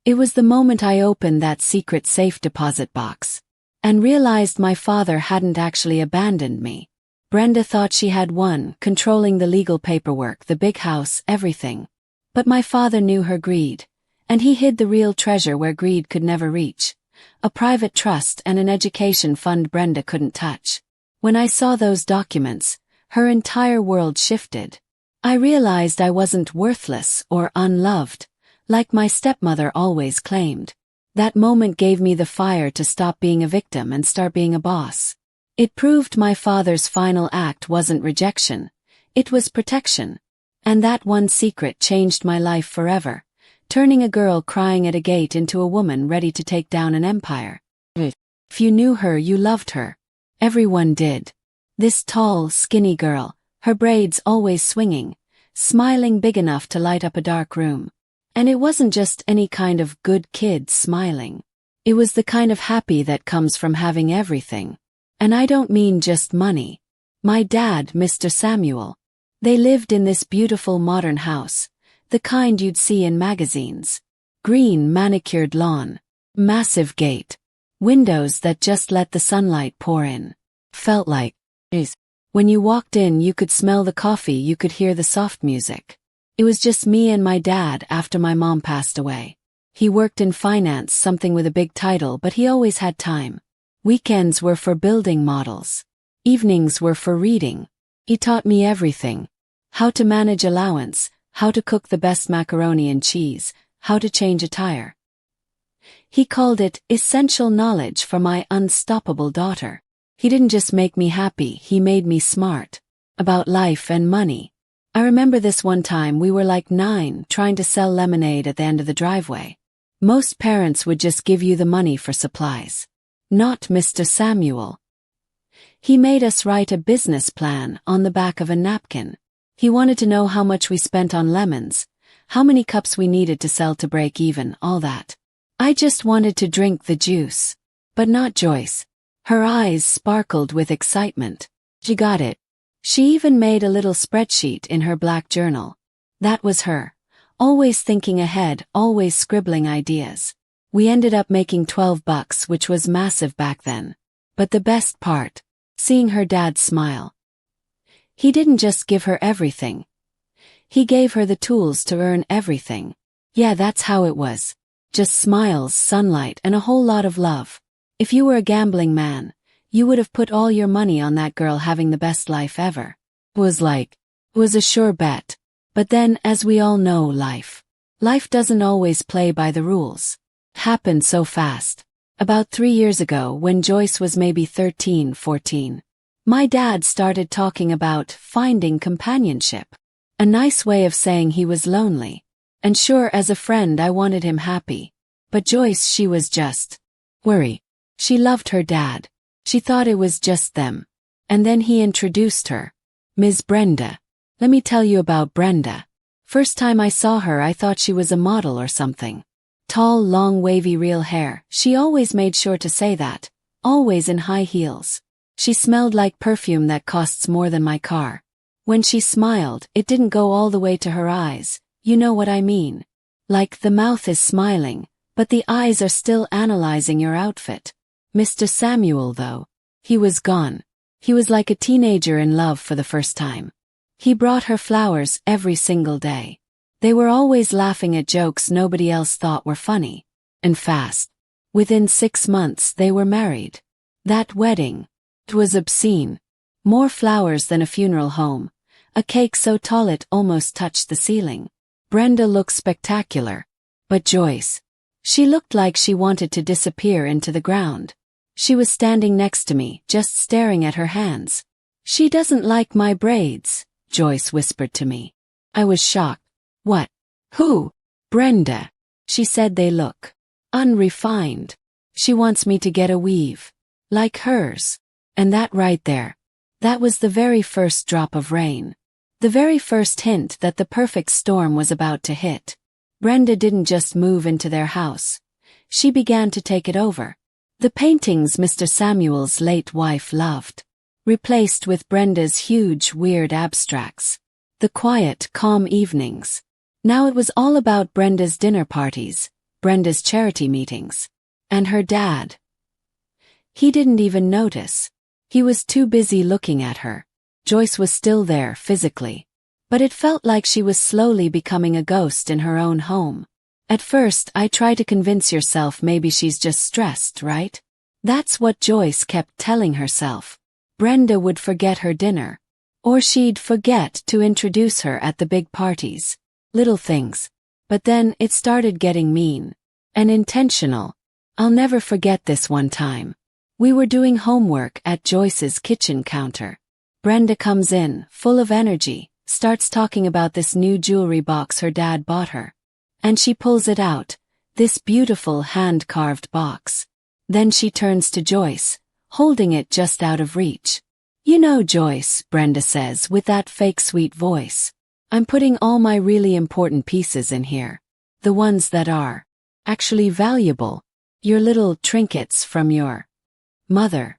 It was the moment I opened that secret safe deposit box and realized my father hadn't actually abandoned me. Brenda thought she had won, controlling the legal paperwork, the big house, everything. But my father knew her greed, and he hid the real treasure where greed could never reach. A private trust and an education fund Brenda couldn't touch. When I saw those documents, her entire world shifted. I realized I wasn't worthless or unloved, like my stepmother always claimed. That moment gave me the fire to stop being a victim and start being a boss. It proved my father's final act wasn't rejection, it was protection. And that one secret changed my life forever, turning a girl crying at a gate into a woman ready to take down an empire. If you knew her, you loved her. Everyone did. This tall, skinny girl, her braids always swinging, smiling big enough to light up a dark room. And it wasn't just any kind of good kid smiling. It was the kind of happy that comes from having everything. And I don't mean just money. My dad, Mr. Samuel. They lived in this beautiful modern house, the kind you'd see in magazines. Green manicured lawn, massive gate, windows that just let the sunlight pour in. Felt like, when you walked in you could smell the coffee, you could hear the soft music. It was just me and my dad after my mom passed away. He worked in finance, something with a big title, but he always had time. Weekends were for building models. Evenings were for reading. He taught me everything. How to manage allowance, how to cook the best macaroni and cheese, how to change a tire. He called it essential knowledge for my unstoppable daughter. He didn't just make me happy, he made me smart. About life and money. I remember this one time we were like 9 trying to sell lemonade at the end of the driveway. Most parents would just give you the money for supplies. Not Mr. Samuel. He made us write a business plan on the back of a napkin. He wanted to know how much we spent on lemons, how many cups we needed to sell to break even, all that. I just wanted to drink the juice. But not Joyce. Her eyes sparkled with excitement. She got it. She even made a little spreadsheet in her black journal. That was her. Always thinking ahead, always scribbling ideas. We ended up making $12, which was massive back then. But the best part, seeing her dad smile. He didn't just give her everything. He gave her the tools to earn everything. Yeah, that's how it was. Just smiles, sunlight, and a whole lot of love. If you were a gambling man, you would have put all your money on that girl having the best life ever. Was a sure bet. But then, as we all know, life doesn't always play by the rules. Happened so fast. About 3 years ago, when Joyce was maybe 13, 14, my dad started talking about finding companionship. A nice way of saying he was lonely. And sure, as a friend I wanted him happy. But Joyce, she was just worried. She loved her dad. She thought it was just them. And then he introduced her. Ms. Brenda. Let me tell you about Brenda. First time I saw her I thought she was a model or something. Tall, long, wavy real hair. She always made sure to say that. Always in high heels. She smelled like perfume that costs more than my car. When she smiled, it didn't go all the way to her eyes. You know what I mean. Like the mouth is smiling, but the eyes are still analyzing your outfit. Mr. Samuel, though, he was gone. He was like a teenager in love for the first time. He brought her flowers every single day. They were always laughing at jokes nobody else thought were funny. And fast. Within 6 months they were married. That wedding. It was obscene. More flowers than a funeral home. A cake so tall it almost touched the ceiling. Brenda looked spectacular. But Joyce. She looked like she wanted to disappear into the ground. She was standing next to me, just staring at her hands. She doesn't like my braids, Joyce whispered to me. I was shocked. What? Who? Brenda. She said they look unrefined. She wants me to get a weave. Like hers. And that right there. That was the very first drop of rain. The very first hint that the perfect storm was about to hit. Brenda didn't just move into their house. She began to take it over. The paintings Mr. Samuel's late wife loved. Replaced with Brenda's huge, weird abstracts. The quiet, calm evenings. Now it was all about Brenda's dinner parties. Brenda's charity meetings. And her dad. He didn't even notice. He was too busy looking at her. Joyce was still there physically, but it felt like she was slowly becoming a ghost in her own home. At first, I tried to convince yourself maybe she's just stressed, right? That's what Joyce kept telling herself. Brenda would forget her dinner. Or she'd forget to introduce her at the big parties. Little things. But then it started getting mean. And intentional. I'll never forget this one time. We were doing homework at Joyce's kitchen counter. Brenda comes in, full of energy, starts talking about this new jewelry box her dad bought her. And she pulls it out, this beautiful hand-carved box. Then she turns to Joyce, holding it just out of reach. You know, Joyce, Brenda says with that fake sweet voice. I'm putting all my really important pieces in here. The ones that are actually valuable. Your little trinkets from your mother.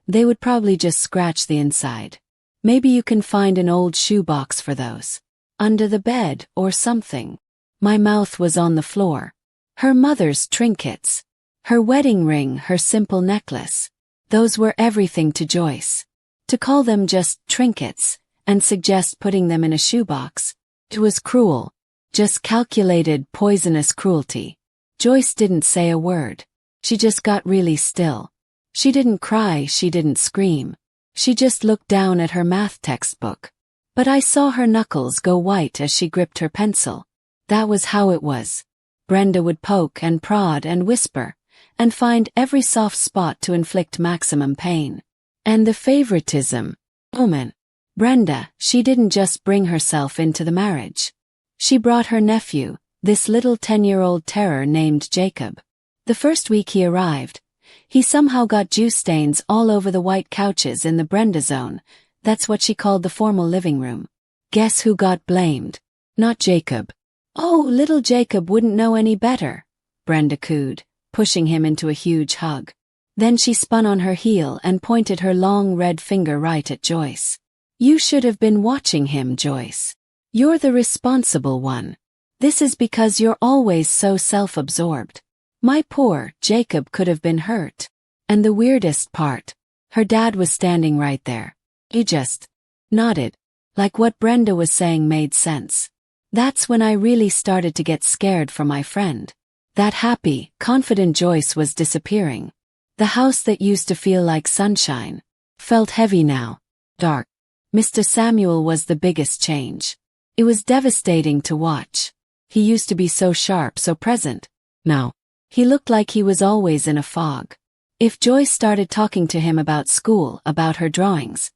They would probably just scratch the inside. Maybe you can find an old shoebox for those. Under the bed or something. My mouth was on the floor. Her mother's trinkets. Her wedding ring, her simple necklace. Those were everything to Joyce. To call them just trinkets, and suggest putting them in a shoebox, it was cruel. Just calculated, poisonous cruelty. Joyce didn't say a word. She just got really still. She didn't cry, she didn't scream. She just looked down at her math textbook. But I saw her knuckles go white as she gripped her pencil. That was how it was. Brenda would poke and prod and whisper, and find every soft spot to inflict maximum pain. And the favoritism. Woman. Brenda, she didn't just bring herself into the marriage. She brought her nephew, this little 10-year-old terror named Jacob. The first week he arrived, he somehow got juice stains all over the white couches in the Brenda zone. That's what she called the formal living room. Guess who got blamed? Not Jacob. Oh, little Jacob wouldn't know any better, Brenda cooed, pushing him into a huge hug. Then she spun on her heel and pointed her long red finger right at Joyce. You should have been watching him, Joyce. You're the responsible one. This is because you're always so self-absorbed. My poor Jacob could have been hurt. And the weirdest part, her dad was standing right there. He just nodded, like what Brenda was saying made sense. That's when I really started to get scared for my friend. That happy, confident Joyce was disappearing. The house that used to feel like sunshine felt heavy now, dark. Mr. Samuel was the biggest change. It was devastating to watch. He used to be so sharp, so present. Now, he looked like he was always in a fog. If Joyce started talking to him about school, about her drawings,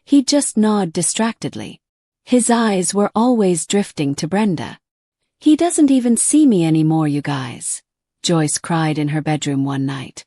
he'd just nod distractedly. His eyes were always drifting to Brenda. He doesn't even see me anymore, you guys, Joyce cried in her bedroom one night.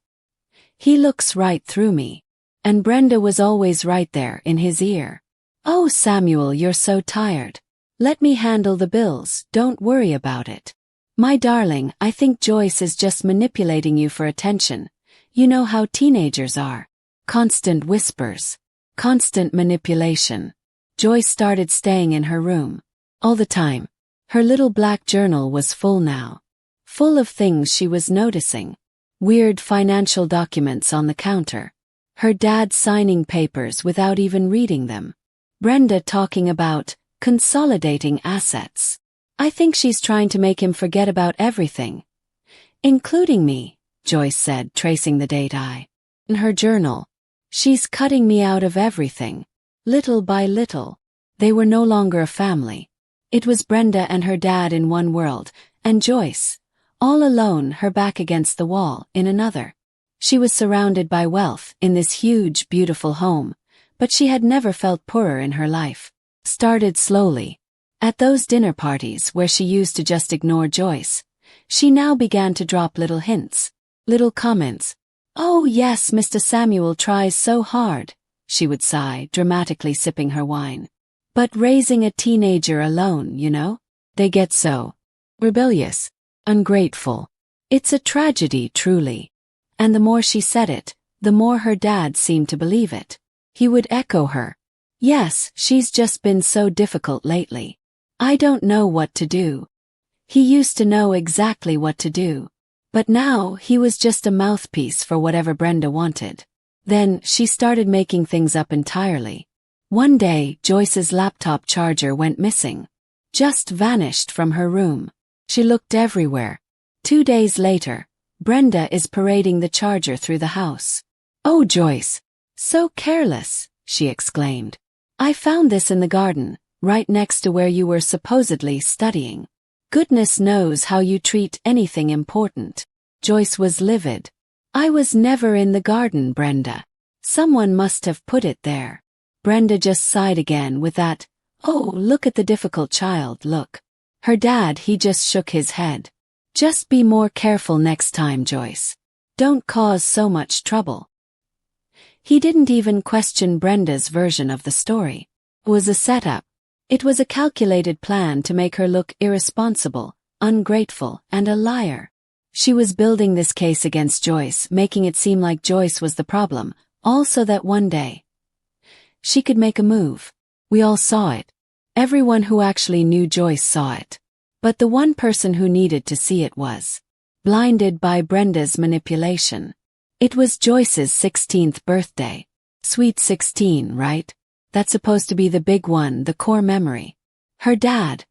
He looks right through me. And Brenda was always right there in his ear. Oh, Samuel, you're so tired. Let me handle the bills, don't worry about it. My darling, I think Joyce is just manipulating you for attention. You know how teenagers are. Constant whispers. Constant manipulation. Joyce started staying in her room. All the time. Her little black journal was full now. Full of things she was noticing. Weird financial documents on the counter. Her dad signing papers without even reading them. Brenda talking about consolidating assets. I think she's trying to make him forget about everything. Including me, Joyce said, tracing the date in her journal. She's cutting me out of everything. Little by little. They were no longer a family. It was Brenda and her dad in one world, and Joyce, all alone, her back against the wall, in another. She was surrounded by wealth in this huge, beautiful home, but she had never felt poorer in her life. Started slowly. At those dinner parties where she used to just ignore Joyce, she now began to drop little hints, little comments. Oh yes, Mr. Samuel tries so hard, she would sigh, dramatically sipping her wine. But raising a teenager alone, you know? They get so rebellious, ungrateful. It's a tragedy, truly. And the more she said it, the more her dad seemed to believe it. He would echo her. Yes, she's just been so difficult lately. I don't know what to do. He used to know exactly what to do. But now he was just a mouthpiece for whatever Brenda wanted. Then she started making things up entirely. One day, Joyce's laptop charger went missing. Just vanished from her room. She looked everywhere. 2 days later, Brenda is parading the charger through the house. "Oh, Joyce! So careless," she exclaimed. "I found this in the garden, right next to where you were supposedly studying. Goodness knows how you treat anything important." Joyce was livid. "I was never in the garden, Brenda. Someone must have put it there." Brenda just sighed again with that, "Oh, look at the difficult child, look." Her dad, he just shook his head. "Just be more careful next time, Joyce. Don't cause so much trouble." He didn't even question Brenda's version of the story. It was a setup. It was a calculated plan to make her look irresponsible, ungrateful, and a liar. She was building this case against Joyce, making it seem like Joyce was the problem, all so that one day she could make a move. We all saw it. Everyone who actually knew Joyce saw it. But the one person who needed to see it was blinded by Brenda's manipulation. It was Joyce's 16th birthday. Sweet 16, right? That's supposed to be the big one, the core memory. Her dad.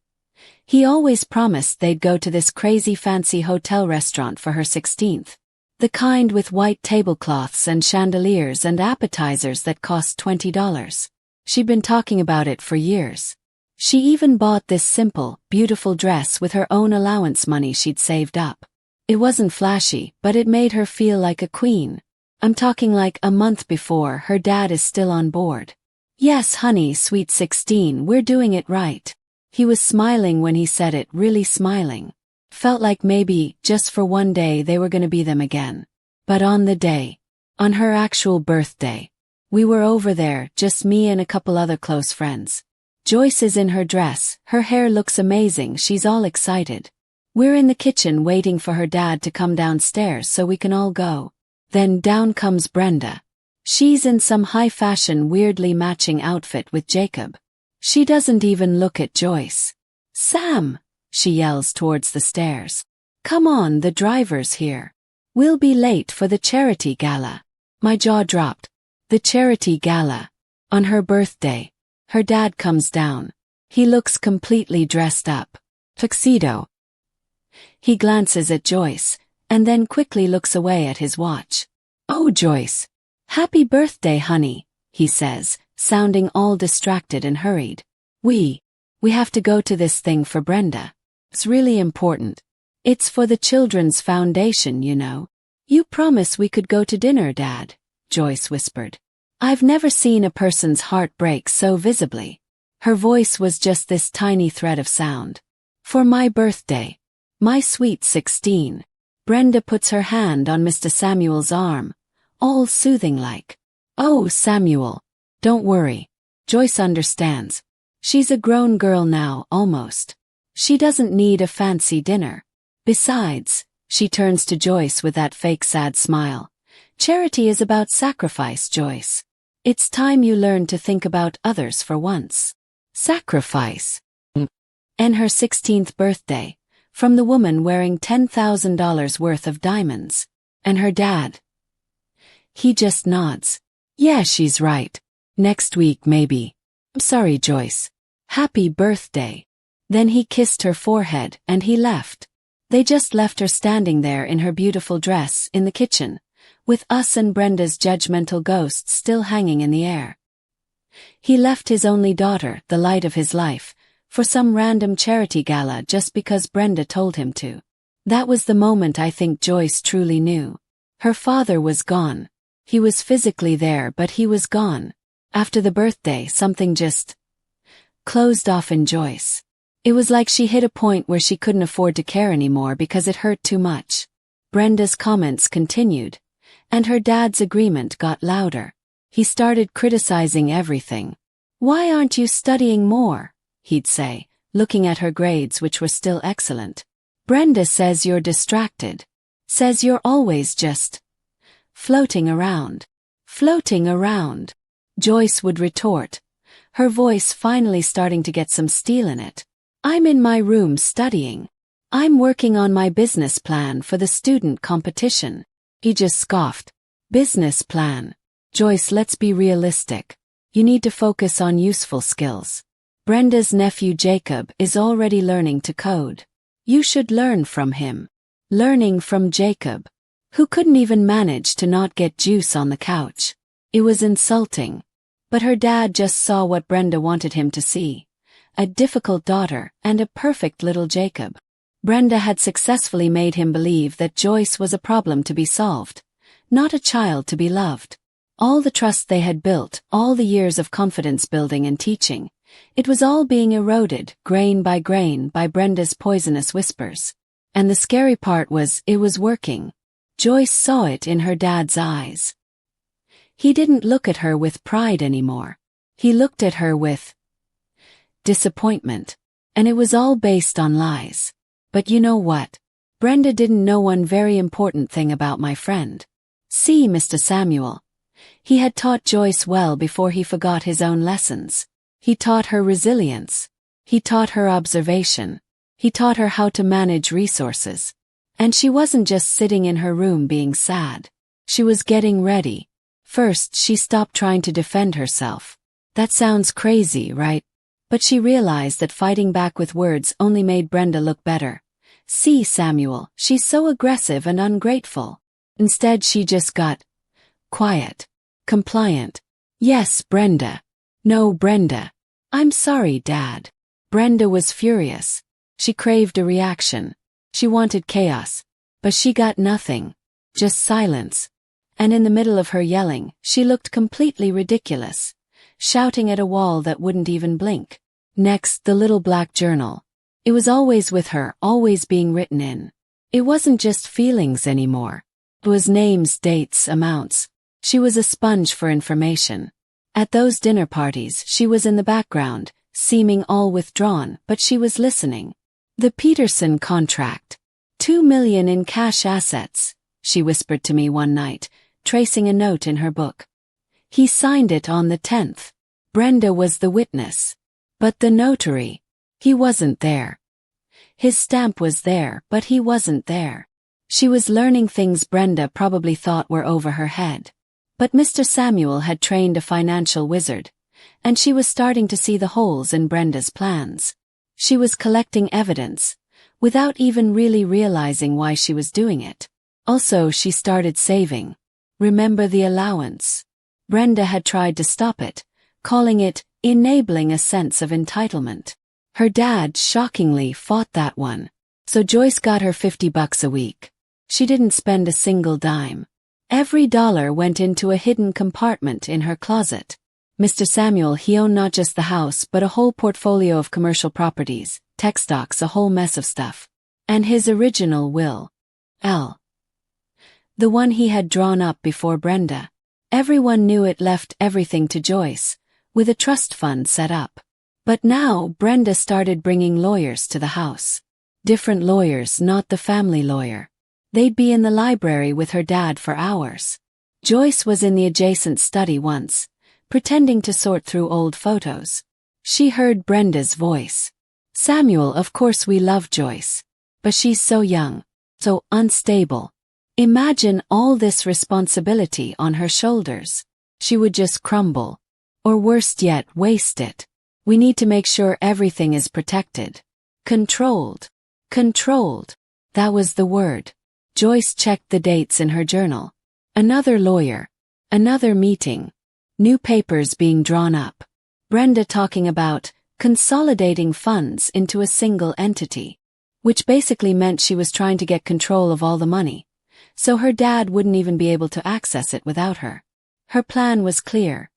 He always promised they'd go to this crazy fancy hotel restaurant for her 16th. The kind with white tablecloths and chandeliers and appetizers that cost $20. She'd been talking about it for years. She even bought this simple, beautiful dress with her own allowance money she'd saved up. It wasn't flashy, but it made her feel like a queen. I'm talking like a month before her dad is still on board. "Yes, honey, sweet 16, we're doing it right." He was smiling when he said it, really smiling. Felt like maybe, just for one day, they were gonna be them again. But on the day, on her actual birthday, we were over there, just me and a couple other close friends. Joyce is in her dress, her hair looks amazing, she's all excited. We're in the kitchen waiting for her dad to come downstairs so we can all go. Then down comes Brenda. She's in some high-fashion, weirdly matching outfit with Jacob. She doesn't even look at Joyce. "Sam!" she yells towards the stairs. "Come on, the driver's here. We'll be late for the charity gala." My jaw dropped. The charity gala. On her birthday. Her dad comes down. He looks completely dressed up. Tuxedo. He glances at Joyce, and then quickly looks away at his watch. "Oh, Joyce. Happy birthday, honey," he says, sounding all distracted and hurried. We have to go to this thing for Brenda. It's really important. It's for the Children's Foundation, you know." "You promise we could go to dinner, Dad," Joyce whispered. I've never seen a person's heart break so visibly. Her voice was just this tiny thread of sound. "For my birthday. My sweet 16. Brenda puts her hand on Mr. Samuel's arm, all soothing like. "Oh, Samuel. Don't worry. Joyce understands. She's a grown girl now, almost. She doesn't need a fancy dinner. Besides," she turns to Joyce with that fake sad smile, "charity is about sacrifice, Joyce. It's time you learned to think about others for once." Sacrifice. And her 16th birthday, from the woman wearing $10,000 worth of diamonds. And her dad. He just nods. "Yeah, she's right. Next week, maybe. I'm sorry, Joyce. Happy birthday." Then he kissed her forehead and he left. They just left her standing there in her beautiful dress in the kitchen, with us and Brenda's judgmental ghosts still hanging in the air. He left his only daughter, the light of his life, for some random charity gala just because Brenda told him to. That was the moment I think Joyce truly knew. Her father was gone. He was physically there, but he was gone. After the birthday, something just closed off in Joyce. It was like she hit a point where she couldn't afford to care anymore because it hurt too much. Brenda's comments continued, and her dad's agreement got louder. He started criticizing everything. "Why aren't you studying more?" he'd say, looking at her grades, which were still excellent. "Brenda says you're distracted. Says you're always just floating around." "Floating around," Joyce would retort, her voice finally starting to get some steel in it. "I'm in my room studying. I'm working on my business plan for the student competition. He just scoffed. Business plan? Joyce, let's be realistic. You need to focus on useful skills. Brenda's nephew Jacob is already learning to code. You should learn from him. Learning from Jacob, who couldn't even manage to not get juice on the couch. It was insulting. But her dad just saw what Brenda wanted him to see. A difficult daughter and a perfect little Jacob. Brenda had successfully made him believe that Joyce was a problem to be solved, not a child to be loved. All the trust they had built, all the years of confidence building and teaching, it was all being eroded, grain by Brenda's poisonous whispers. And the scary part was, it was working. Joyce saw it in her dad's eyes. He didn't look at her with pride anymore. He looked at her with disappointment. And it was all based on lies. But you know what? Brenda didn't know one very important thing about my friend. See, Mr. Samuel. He had taught Joyce well before he forgot his own lessons. He taught her resilience. He taught her observation. He taught her how to manage resources. And she wasn't just sitting in her room being sad. She was getting ready. First, she stopped trying to defend herself. That sounds crazy, right? But she realized that fighting back with words only made Brenda look better. See, Samuel, she's so aggressive and ungrateful. Instead, she just got quiet, compliant. Yes, Brenda. No, Brenda. I'm sorry, Dad. Brenda was furious. She craved a reaction. She wanted chaos. But she got nothing. Just silence. And in the middle of her yelling, she looked completely ridiculous, shouting at a wall that wouldn't even blink. Next, the little black journal. It was always with her, always being written in. It wasn't just feelings anymore. It was names, dates, amounts. She was a sponge for information. At those dinner parties, she was in the background, seeming all withdrawn, but she was listening. The Peterson contract. $2 million in cash assets, she whispered to me one night, tracing a note in her book. He signed it on the 10th. Brenda was the witness. But the notary, he wasn't there. His stamp was there, but he wasn't there. She was learning things Brenda probably thought were over her head. But Mr. Samuel had trained a financial wizard, and she was starting to see the holes in Brenda's plans. She was collecting evidence, without even really realizing why she was doing it. Also, she started saving. Remember the allowance? Brenda had tried to stop it, calling it enabling a sense of entitlement. Her dad shockingly fought that one. So Joyce got her $50 a week. She didn't spend a single dime. Every dollar went into a hidden compartment in her closet. Mr. Samuel, he owned not just the house but a whole portfolio of commercial properties, tech stocks, a whole mess of stuff. And his original will. The one he had drawn up before Brenda. Everyone knew it left everything to Joyce, with a trust fund set up. But now Brenda started bringing lawyers to the house. Different lawyers, not the family lawyer. They'd be in the library with her dad for hours. Joyce was in the adjacent study once, pretending to sort through old photos. She heard Brenda's voice. Samuel, of course we love Joyce. But she's so young, so unstable. Imagine all this responsibility on her shoulders. She would just crumble. Or worse yet, waste it. We need to make sure everything is protected. Controlled. Controlled. That was the word. Joyce checked the dates in her journal. Another lawyer. Another meeting. New papers being drawn up. Brenda talking about consolidating funds into a single entity. Which basically meant she was trying to get control of all the money. So her dad wouldn't even be able to access it without her. Her plan was clear.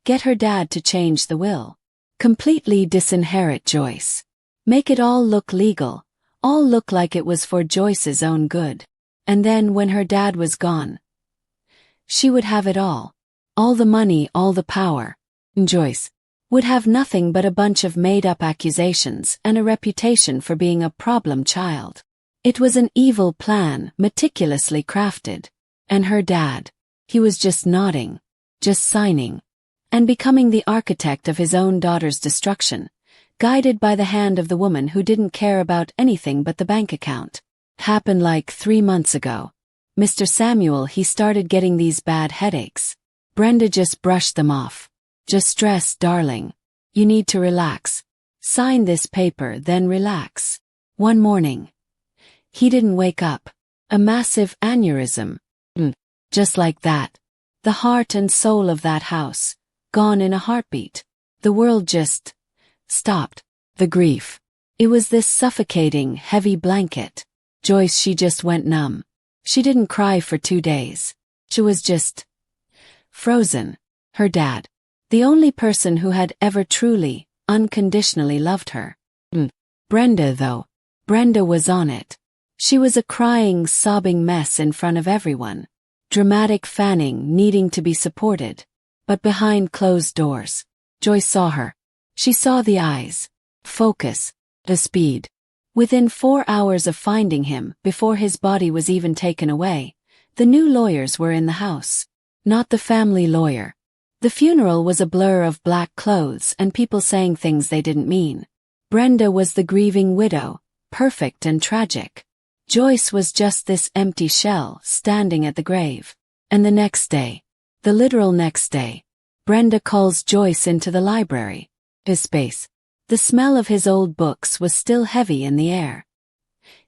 Get her dad to change the will. Completely disinherit Joyce. Make it all look legal. All look like it was for Joyce's own good. And then when her dad was gone, she would have it all. All the money, all the power. And Joyce would have nothing but a bunch of made-up accusations and a reputation for being a problem child. It was an evil plan, meticulously crafted. And her dad, he was just nodding, just signing, and becoming the architect of his own daughter's destruction, guided by the hand of the woman who didn't care about anything but the bank account. Happened like 3 months ago. Mr. Samuel, he started getting these bad headaches. Brenda just brushed them off. Just stress, darling. You need to relax. Sign this paper, then relax. One morning, he didn't wake up. A massive aneurysm. Just like that. The heart and soul of that house, gone in a heartbeat. The world just stopped. The grief. It was this suffocating, heavy blanket. Joyce, she just went numb. She didn't cry for 2 days. She was just frozen. Her dad. The only person who had ever truly, unconditionally loved her. Brenda, though. Brenda was on it. She was a crying, sobbing mess in front of everyone. Dramatic fanning, needing to be supported. But behind closed doors, Joyce saw her. She saw the eyes. Focus. The speed. Within 4 hours of finding him, before his body was even taken away, the new lawyers were in the house. Not the family lawyer. The funeral was a blur of black clothes and people saying things they didn't mean. Brenda was the grieving widow, perfect and tragic. Joyce was just this empty shell standing at the grave. And the next day, the literal next day, Brenda calls Joyce into the library. His space. The smell of his old books was still heavy in the air.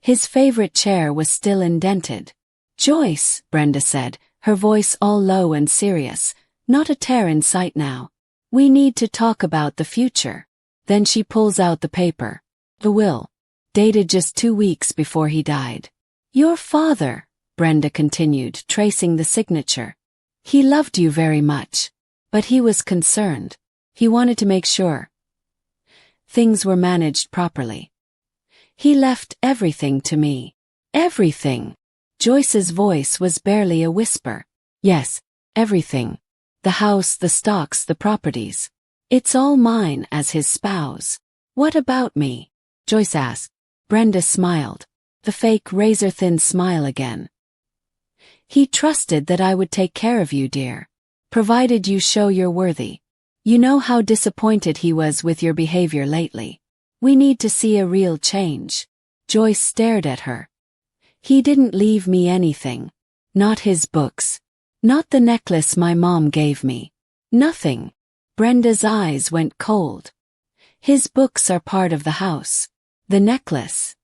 His favorite chair was still indented. Joyce, Brenda said, her voice all low and serious, not a tear in sight now. We need to talk about the future. Then she pulls out the paper. The will. Dated just 2 weeks before he died. Your father, Brenda continued, tracing the signature. He loved you very much. But he was concerned. He wanted to make sure things were managed properly. He left everything to me. Everything. Joyce's voice was barely a whisper. Yes, everything. The house, the stocks, the properties. It's all mine as his spouse. What about me? Joyce asked. Brenda smiled. The fake razor-thin smile again. He trusted that I would take care of you, dear. Provided you show you're worthy. You know how disappointed he was with your behavior lately. We need to see a real change. Joyce stared at her. He didn't leave me anything. Not his books. Not the necklace my mom gave me. Nothing. Brenda's eyes went cold. His books are part of the house. The necklace.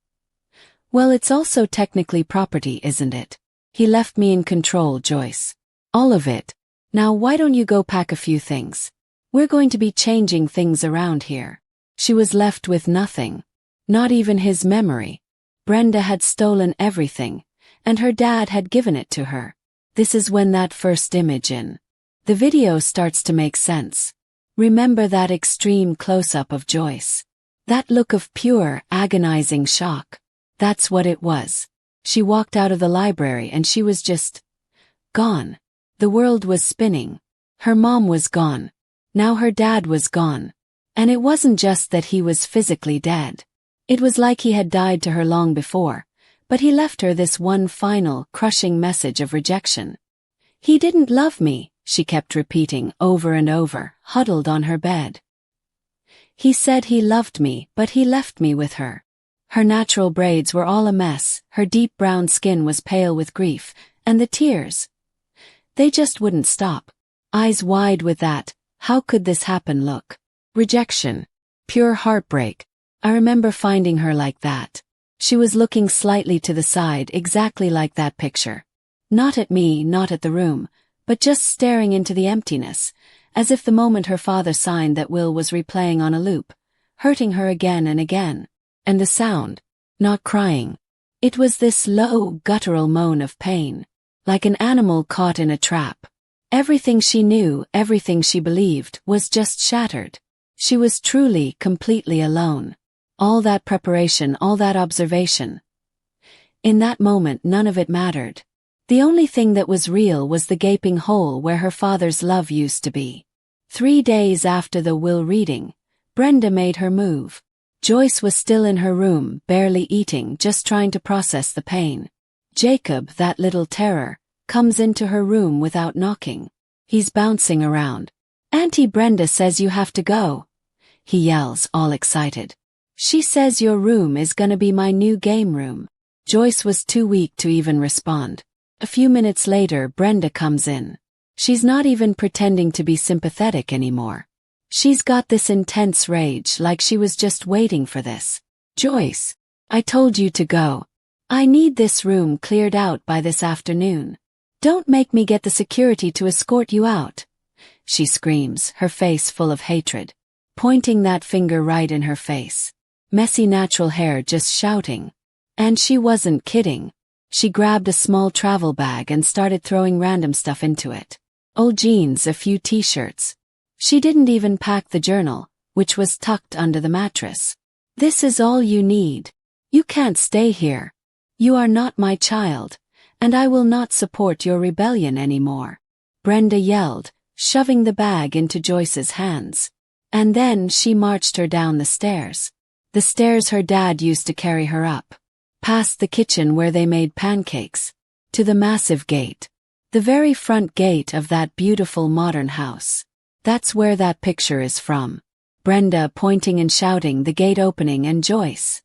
Well, it's also technically property, isn't it? He left me in control, Joyce. All of it. Now why don't you go pack a few things? We're going to be changing things around here. She was left with nothing. Not even his memory. Brenda had stolen everything, and her dad had given it to her. This is when that first image in the video starts to make sense. Remember that extreme close-up of Joyce? That look of pure, agonizing shock. That's what it was. She walked out of the library and she was just gone. The world was spinning. Her mom was gone. Now her dad was gone. And it wasn't just that he was physically dead. It was like he had died to her long before, but he left her this one final, crushing message of rejection. He didn't love me, she kept repeating over and over, huddled on her bed. He said he loved me, but he left me with her. Her natural braids were all a mess, her deep brown skin was pale with grief, and the tears. They just wouldn't stop. Eyes wide with that, how could this happen look? Rejection. Pure heartbreak. I remember finding her like that. She was looking slightly to the side, exactly like that picture. Not at me, not at the room, but just staring into the emptiness, as if the moment her father signed that will was replaying on a loop, hurting her again and again. And the sound. Not crying. It was this low, guttural moan of pain. Like an animal caught in a trap. Everything she knew, everything she believed, was just shattered. She was truly, completely alone. All that preparation, all that observation. In that moment, none of it mattered. The only thing that was real was the gaping hole where her father's love used to be. 3 days after the will reading, Brenda made her move. Joyce was still in her room, barely eating, just trying to process the pain. Jacob, that little terror, comes into her room without knocking. He's bouncing around. Auntie Brenda says you have to go. he yells, all excited. She says your room is gonna be my new game room. Joyce was too weak to even respond. A few minutes later, Brenda comes in. She's not even pretending to be sympathetic anymore. She's got this intense rage, like she was just waiting for this. Joyce, I told you to go. I need this room cleared out by this afternoon. Don't make me get the security to escort you out. She screams, her face full of hatred, pointing that finger right in her face. Messy natural hair just shouting. And she wasn't kidding. She grabbed a small travel bag and started throwing random stuff into it. Old jeans, a few t-shirts. She didn't even pack the journal, which was tucked under the mattress. This is all you need. You can't stay here. You are not my child, and I will not support your rebellion anymore. Brenda yelled, shoving the bag into Joyce's hands. And then she marched her down the stairs. The stairs her dad used to carry her up. Past the kitchen where they made pancakes. To the massive gate. The very front gate of that beautiful modern house. That's where that picture is from. Brenda pointing and shouting, the gate opening, and Joyce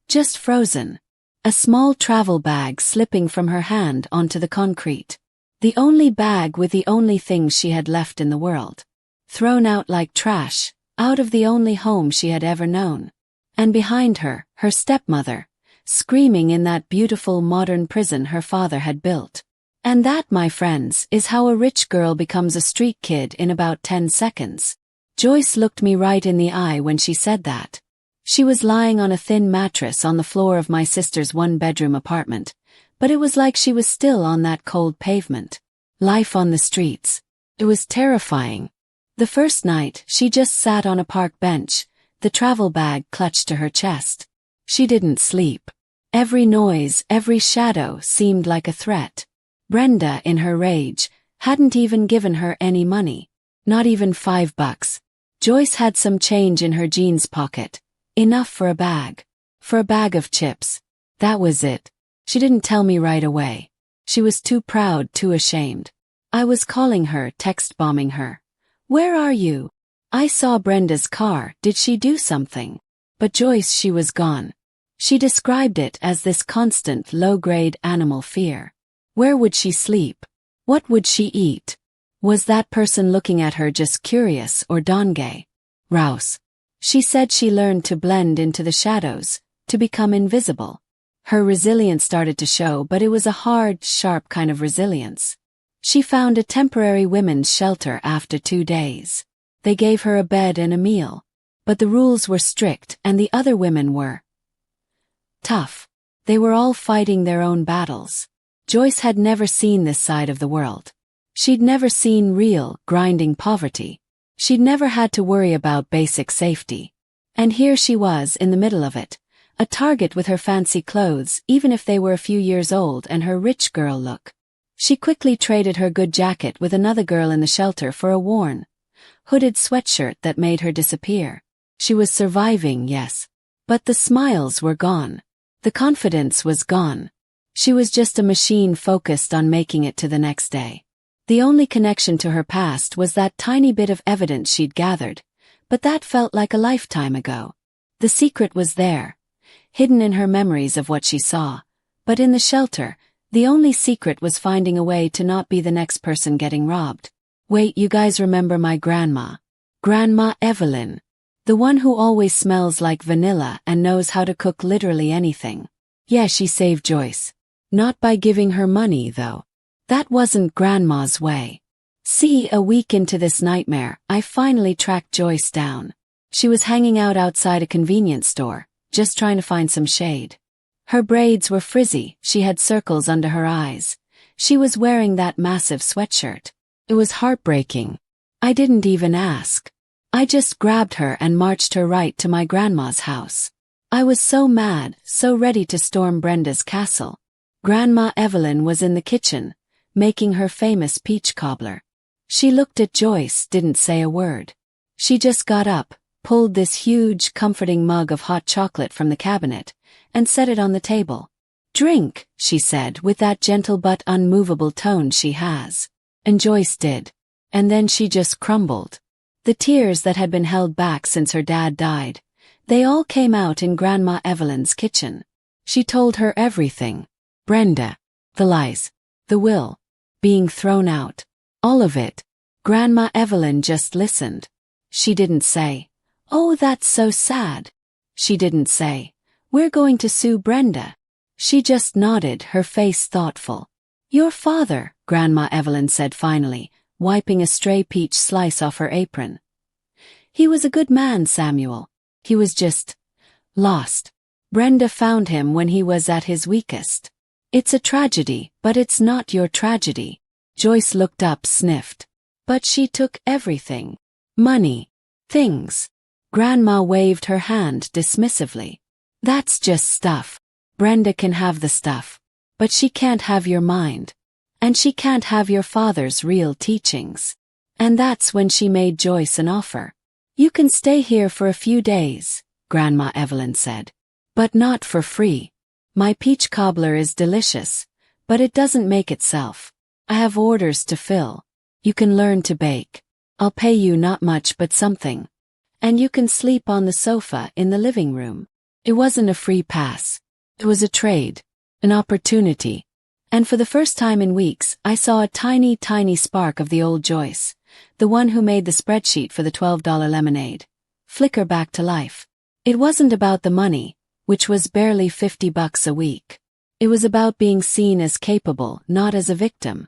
just frozen. A small travel bag slipping from her hand onto the concrete. The only bag with the only things she had left in the world. Thrown out like trash, out of the only home she had ever known. And behind her, her stepmother, screaming in that beautiful modern prison her father had built. And that, my friends, is how a rich girl becomes a street kid in about 10 seconds. Joyce looked me right in the eye when she said that. She was lying on a thin mattress on the floor of my sister's one-bedroom apartment, but it was like she was still on that cold pavement. Life on the streets. It was terrifying. The first night, she just sat on a park bench, the travel bag clutched to her chest. She didn't sleep. Every noise, every shadow seemed like a threat. Brenda, in her rage, hadn't even given her any money. Not even $5. Joyce had some change in her jeans pocket. Enough for a bag. For a bag of chips. That was it. She didn't tell me right away. She was too proud, too ashamed. I was calling her, text bombing her. Where are you? I saw Brenda's car, did she do something? But Joyce, she was gone. She described it as this constant, low-grade animal fear. Where would she sleep? What would she eat? Was that person looking at her just curious or Dongay? Rouse. She said she learned to blend into the shadows, to become invisible. Her resilience started to show, but it was a hard, sharp kind of resilience. She found a temporary women's shelter after 2 days. They gave her a bed and a meal. But the rules were strict and the other women were tough. They were all fighting their own battles. Joyce had never seen this side of the world. She'd never seen real, grinding poverty. She'd never had to worry about basic safety. And here she was in the middle of it, a target with her fancy clothes, even if they were a few years old, and her rich girl look. She quickly traded her good jacket with another girl in the shelter for a worn, hooded sweatshirt that made her disappear. She was surviving, yes. But the smiles were gone. The confidence was gone. She was just a machine focused on making it to the next day. The only connection to her past was that tiny bit of evidence she'd gathered, but that felt like a lifetime ago. The secret was there, hidden in her memories of what she saw, but in the shelter, the only secret was finding a way to not be the next person getting robbed. Wait, you guys remember my grandma? Grandma Evelyn. The one who always smells like vanilla and knows how to cook literally anything. Yeah, she saved Joyce. Not by giving her money, though. That wasn't Grandma's way. See, a week into this nightmare, I finally tracked Joyce down. She was hanging out outside a convenience store, just trying to find some shade. Her braids were frizzy, she had circles under her eyes. She was wearing that massive sweatshirt. It was heartbreaking. I didn't even ask. I just grabbed her and marched her right to my grandma's house. I was so mad, so ready to storm Brenda's castle. Grandma Evelyn was in the kitchen, making her famous peach cobbler. She looked at Joyce, didn't say a word. She just got up, pulled this huge, comforting mug of hot chocolate from the cabinet, and set it on the table. Drink, she said with that gentle but unmovable tone she has. And Joyce did. And then she just crumbled. The tears that had been held back since her dad died, they all came out in Grandma Evelyn's kitchen. She told her everything. Brenda. The lies. The will. Being thrown out. All of it. Grandma Evelyn just listened. She didn't say, "Oh, that's so sad." She didn't say, "We're going to sue Brenda." She just nodded, her face thoughtful. "Your father," Grandma Evelyn said finally, wiping a stray peach slice off her apron. "He was a good man, Samuel. He was just lost. Brenda found him when he was at his weakest. It's a tragedy, but it's not your tragedy." Joyce looked up, sniffed. "But she took everything. Money. Things." Grandma waved her hand dismissively. "That's just stuff. Brenda can have the stuff. But she can't have your mind. And she can't have your father's real teachings." And that's when she made Joyce an offer. "You can stay here for a few days," Grandma Evelyn said. "But not for free. My peach cobbler is delicious, but it doesn't make itself. I have orders to fill. You can learn to bake. I'll pay you not much but something. And you can sleep on the sofa in the living room." It wasn't a free pass. It was a trade. An opportunity. And for the first time in weeks, I saw a tiny, tiny spark of the old Joyce, the one who made the spreadsheet for the $12 lemonade, flicker back to life. It wasn't about the money, which was barely $50 a week. It was about being seen as capable, not as a victim.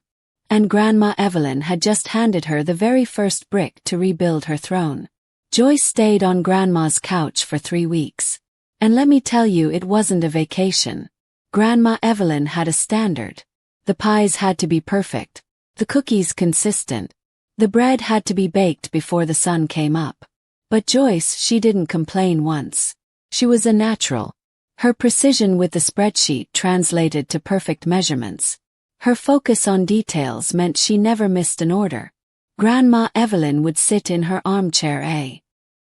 And Grandma Evelyn had just handed her the very first brick to rebuild her throne. Joyce stayed on Grandma's couch for 3 weeks. And let me tell you, it wasn't a vacation. Grandma Evelyn had a standard. The pies had to be perfect. The cookies consistent. The bread had to be baked before the sun came up. But Joyce, she didn't complain once. She was a natural. Her precision with the spreadsheet translated to perfect measurements. Her focus on details meant she never missed an order. Grandma Evelyn would sit in her armchair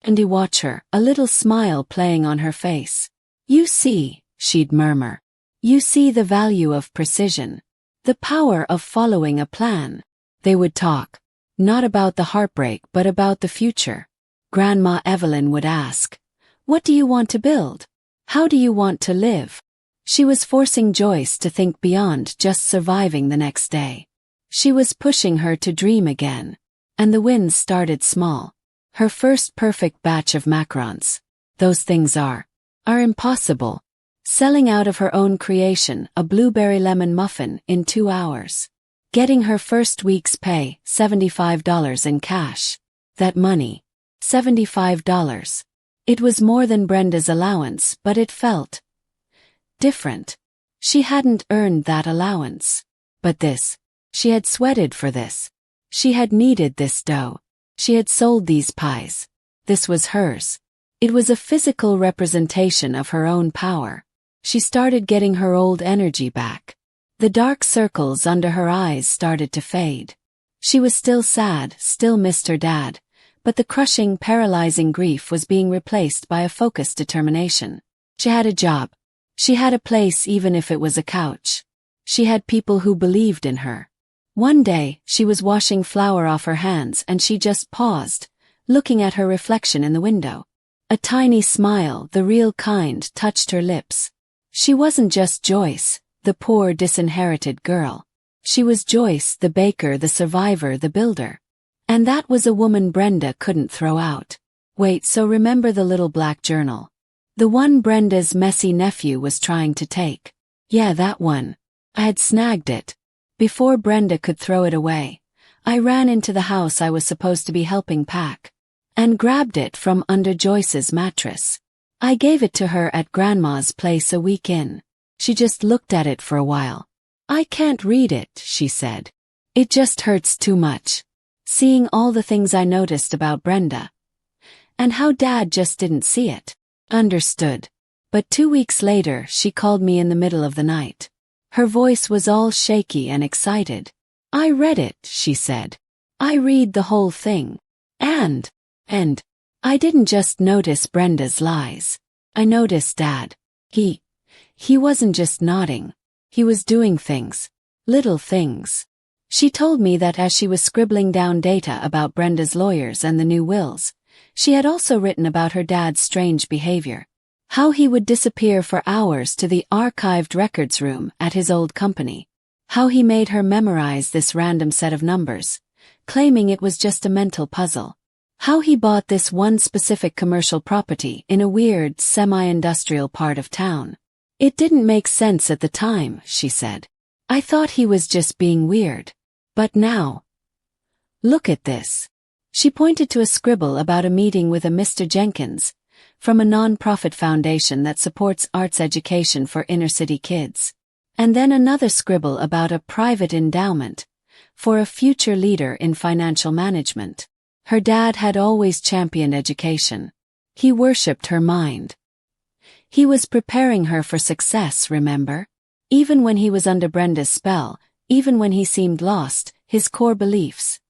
and watch her, a little smile playing on her face. "You see," she'd murmur. "You see the value of precision. The power of following a plan." They would talk. Not about the heartbreak but about the future. Grandma Evelyn would ask, "What do you want to build? How do you want to live?" She was forcing Joyce to think beyond just surviving the next day. She was pushing her to dream again. And the wins started small. Her first perfect batch of macarons. Those things are impossible. Selling out of her own creation, a blueberry lemon muffin, in 2 hours. Getting her first week's pay, $75 in cash. That money. $75. It was more than Brenda's allowance, but it felt different. She hadn't earned that allowance. But this. She had sweated for this. She had kneaded this dough. She had sold these pies. This was hers. It was a physical representation of her own power. She started getting her old energy back. The dark circles under her eyes started to fade. She was still sad, still missed her dad, but the crushing, paralyzing grief was being replaced by a focused determination. She had a job. She had a place, even if it was a couch. She had people who believed in her. One day, she was washing flour off her hands and she just paused, looking at her reflection in the window. A tiny smile, the real kind, touched her lips. She wasn't just Joyce, the poor disinherited girl. She was Joyce, the baker, the survivor, the builder. And that was a woman Brenda couldn't throw out. Wait, so remember the little black journal? The one Brenda's messy nephew was trying to take. Yeah, that one. I had snagged it. Before Brenda could throw it away, I ran into the house I was supposed to be helping pack, and grabbed it from under Joyce's mattress. I gave it to her at Grandma's place a week in. She just looked at it for a while. "I can't read it," she said. "It just hurts too much. Seeing all the things I noticed about Brenda. And how Dad just didn't see it." Understood. But 2 weeks later, she called me in the middle of the night. Her voice was all shaky and excited. "I read it," she said. "I read the whole thing. And I didn't just notice Brenda's lies. I noticed Dad. He wasn't just nodding. He was doing things. Little things. She told me that as she was scribbling down data about Brenda's lawyers and the new wills, she had also written about her dad's strange behavior. How he would disappear for hours to the archived records room at his old company. How he made her memorize this random set of numbers, claiming it was just a mental puzzle. How he bought this one specific commercial property in a weird, semi-industrial part of town. It didn't make sense at the time, she said. I thought he was just being weird. But now, look at this. She pointed to a scribble about a meeting with a Mr. Jenkins, from a non-profit foundation that supports arts education for inner-city kids. And then another scribble about a private endowment, for a future leader in financial management. Her dad had always championed education. He worshipped her mind. He was preparing her for success, remember? Even when he was under Brenda's spell, even when he seemed lost, his core beliefs,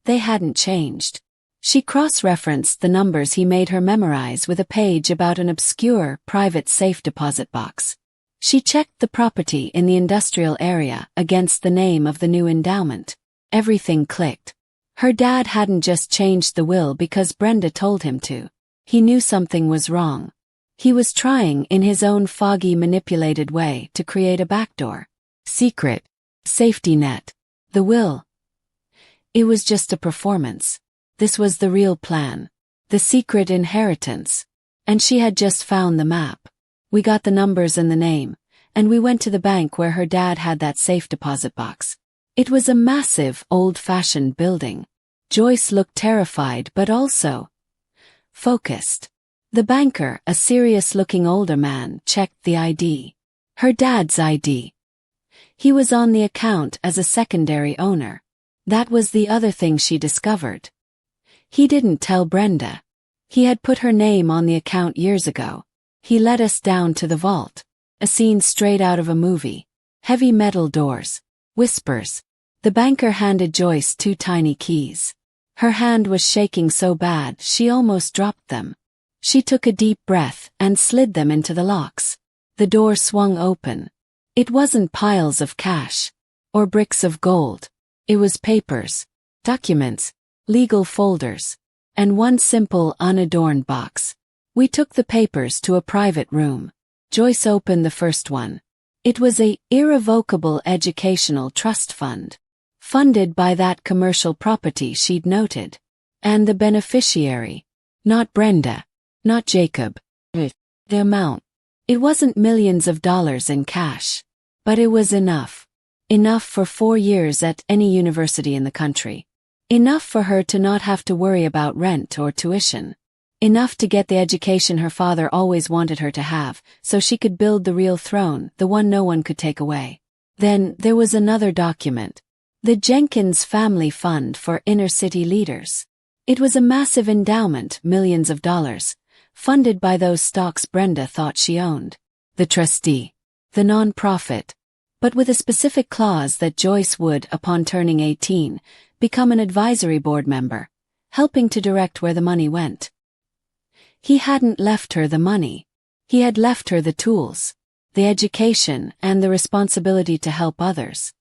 they hadn't changed. She cross-referenced the numbers he made her memorize with a page about an obscure, private safe deposit box. She checked the property in the industrial area against the name of the new endowment. Everything clicked. Her dad hadn't just changed the will because Brenda told him to. He knew something was wrong. He was trying, in his own foggy, manipulated way, to create a backdoor. Secret. Safety net. The will. It was just a performance. This was the real plan. The secret inheritance. And she had just found the map. We got the numbers and the name, and we went to the bank where her dad had that safe deposit box. It was a massive, old-fashioned building. Joyce looked terrified but also focused. The banker, a serious-looking older man, checked the ID. Her dad's ID. He was on the account as a secondary owner. That was the other thing she discovered. He didn't tell Brenda. He had put her name on the account years ago. He led us down to the vault. A scene straight out of a movie. Heavy metal doors. Whispers. The banker handed Joyce 2 tiny keys. Her hand was shaking so bad she almost dropped them. She took a deep breath and slid them into the locks. The door swung open. It wasn't piles of cash or bricks of gold. It was papers, documents, legal folders, and one simple unadorned box. We took the papers to a private room. Joyce opened the first one. It was a irrevocable educational trust fund, funded by that commercial property she'd noted. And the beneficiary, not Brenda, not Jacob. The amount. It wasn't millions of dollars in cash. But it was enough. Enough for 4 years at any university in the country. Enough for her to not have to worry about rent or tuition. Enough to get the education her father always wanted her to have, so she could build the real throne, the one no one could take away. Then, there was another document. The Jenkins Family Fund for Inner-City Leaders. It was a massive endowment, millions of dollars, funded by those stocks Brenda thought she owned. The trustee. The non-profit. But with a specific clause that Joyce would, upon turning 18, become an advisory board member, helping to direct where the money went. He hadn't left her the money. He had left her the tools, the education, and the responsibility to help others.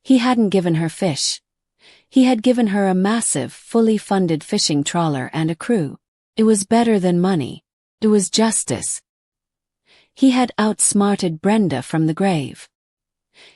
He hadn't given her fish. He had given her a massive, fully funded fishing trawler and a crew. It was better than money. It was justice. He had outsmarted Brenda from the grave.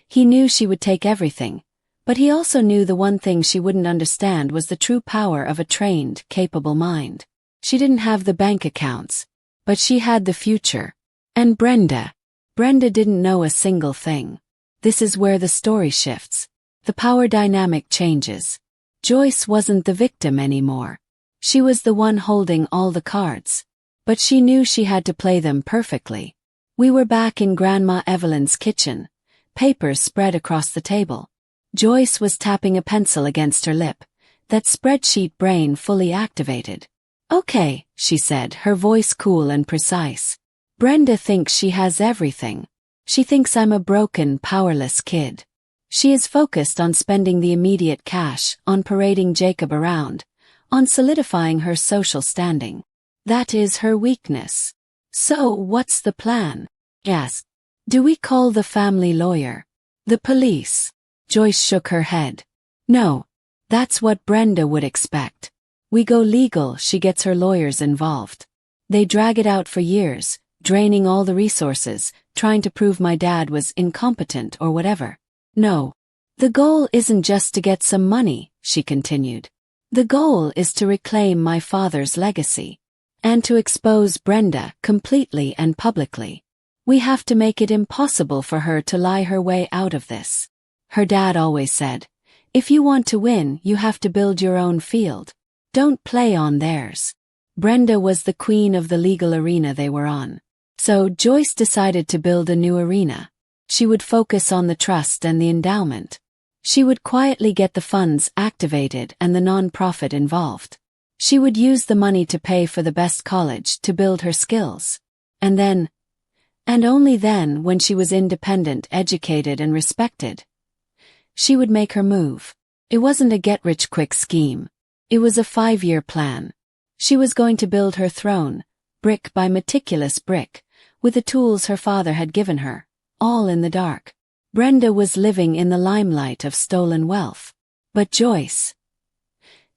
He knew she would take everything, but he also knew the one thing she wouldn't understand was the true power of a trained, capable mind. She didn't have the bank accounts, but she had the future. And Brenda didn't know a single thing. This is where the story shifts. The power dynamic changes. Joyce wasn't the victim anymore. She was the one holding all the cards. But she knew she had to play them perfectly. We were back in Grandma Evelyn's kitchen, papers spread across the table. Joyce was tapping a pencil against her lip, that spreadsheet brain fully activated. Okay, she said, her voice cool and precise. Brenda thinks she has everything. She thinks I'm a broken, powerless kid. She is focused on spending the immediate cash, on parading Jacob around, on solidifying her social standing. That is her weakness. So, what's the plan? Yes. Do we call the family lawyer? The police? Joyce shook her head. No. That's what Brenda would expect. We go legal, she gets her lawyers involved. They drag it out for years, draining all the resources, trying to prove my dad was incompetent or whatever. No. The goal isn't just to get some money, she continued. The goal is to reclaim my father's legacy. And to expose Brenda completely and publicly. We have to make it impossible for her to lie her way out of this. Her dad always said, if you want to win, you have to build your own field. Don't play on theirs. Brenda was the queen of the legal arena they were on. So Joyce decided to build a new arena. She would focus on the trust and the endowment. She would quietly get the funds activated and the non-profit involved. She would use the money to pay for the best college to build her skills. And then, and only then, when she was independent, educated, and respected, she would make her move. It wasn't a get-rich-quick scheme. It was a 5-year plan. She was going to build her throne, brick by meticulous brick, with the tools her father had given her, all in the dark. Brenda was living in the limelight of stolen wealth. But Joyce,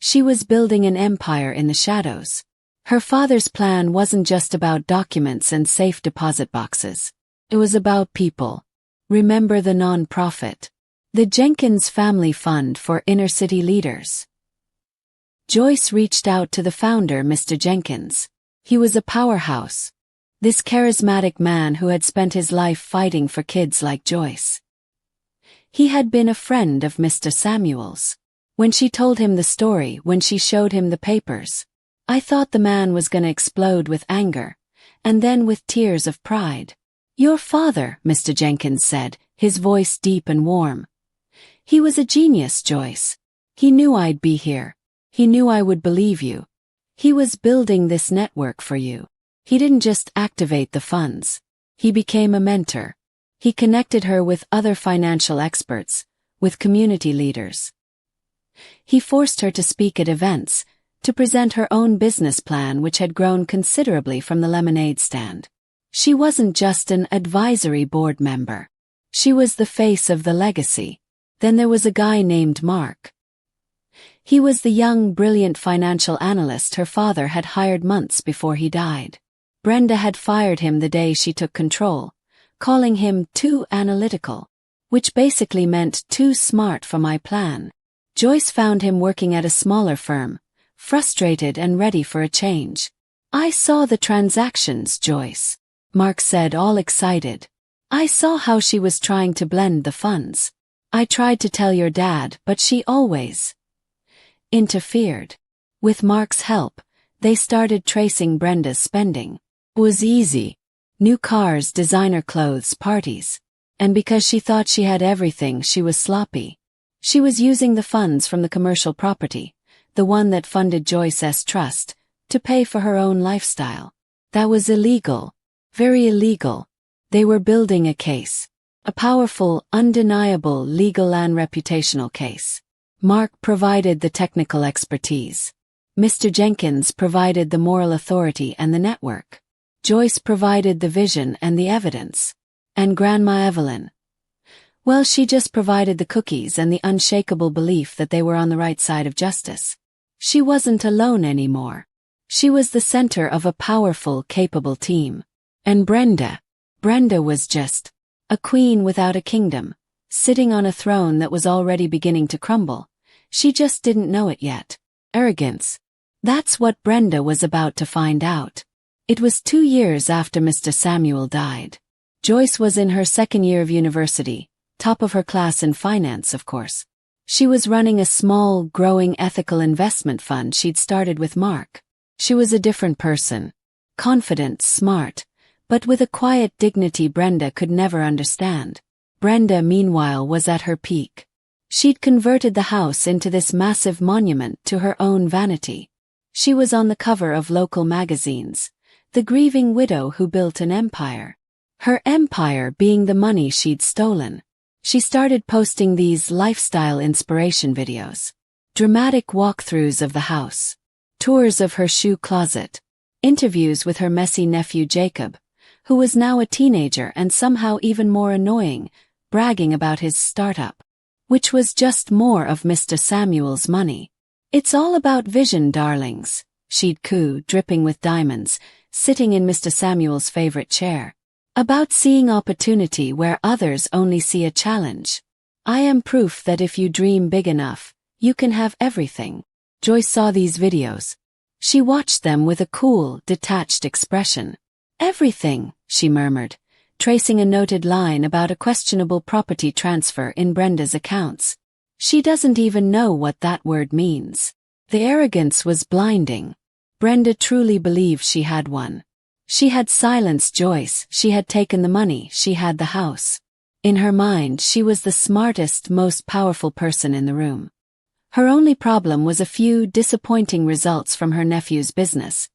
she was building an empire in the shadows. Her father's plan wasn't just about documents and safe deposit boxes. It was about people. Remember the non-profit. The Jenkins Family Fund for Inner-City Leaders. Joyce reached out to the founder, Mr. Jenkins. He was a powerhouse. This charismatic man who had spent his life fighting for kids like Joyce. He had been a friend of Mr. Samuel's. When she told him the story, when she showed him the papers, I thought the man was going to explode with anger, and then with tears of pride. Your father, Mr. Jenkins said, his voice deep and warm. He was a genius, Joyce. He knew I'd be here. He knew I would believe you. He was building this network for you. He didn't just activate the funds. He became a mentor. He connected her with other financial experts, with community leaders. He forced her to speak at events, to present her own business plan which had grown considerably from the lemonade stand. She wasn't just an advisory board member. She was the face of the legacy. Then there was a guy named Mark. He was the young, brilliant financial analyst her father had hired months before he died. Brenda had fired him the day she took control, calling him too analytical, which basically meant too smart for my plan. Joyce found him working at a smaller firm, frustrated and ready for a change. I saw the transactions, Joyce, Mark said, all excited. I saw how she was trying to blend the funds. I tried to tell your dad, but she always interfered. With Mark's help, they started tracing Brenda's spending. It was easy. New cars, designer clothes, parties. And because she thought she had everything, she was sloppy. She was using the funds from the commercial property, the one that funded Joyce's trust, to pay for her own lifestyle. That was illegal. Very illegal. They were building a case. A powerful, undeniable legal and reputational case. Mark provided the technical expertise. Mr. Jenkins provided the moral authority and the network. Joyce provided the vision and the evidence. And Grandma Evelyn, well, she just provided the cookies and the unshakable belief that they were on the right side of justice. She wasn't alone anymore. She was the center of a powerful, capable team. And Brenda was just a queen without a kingdom, sitting on a throne that was already beginning to crumble. She just didn't know it yet. Arrogance. That's what Brenda was about to find out. It was 2 years after Mr. Samuel died. Joyce was in her 2nd year of university, top of her class in finance, of course. She was running a small, growing ethical investment fund she'd started with Mark. She was a different person. Confident, smart, but with a quiet dignity Brenda could never understand. Brenda, meanwhile, was at her peak. She'd converted the house into this massive monument to her own vanity. She was on the cover of local magazines, the grieving widow who built an empire. Her empire being the money she'd stolen. She started posting these lifestyle inspiration videos. Dramatic walkthroughs of the house. Tours of her shoe closet. Interviews with her messy nephew Jacob, who was now a teenager and somehow even more annoying, bragging about his startup. which was just more of Mr. Samuel's money. "It's all about vision, darlings," she'd coo, dripping with diamonds, sitting in Mr. Samuel's favorite chair. "About seeing opportunity where others only see a challenge. I am proof that if you dream big enough, you can have everything." Joyce saw these videos. She watched them with a cool, detached expression. "Everything," she murmured, tracing a noted line about a questionable property transfer in Brenda's accounts. "She doesn't even know what that word means." The arrogance was blinding. Brenda truly believed she had one. She had silenced Joyce, she had taken the money, she had the house. In her mind, she was the smartest, most powerful person in the room. Her only problem was a few disappointing results from her nephew's business,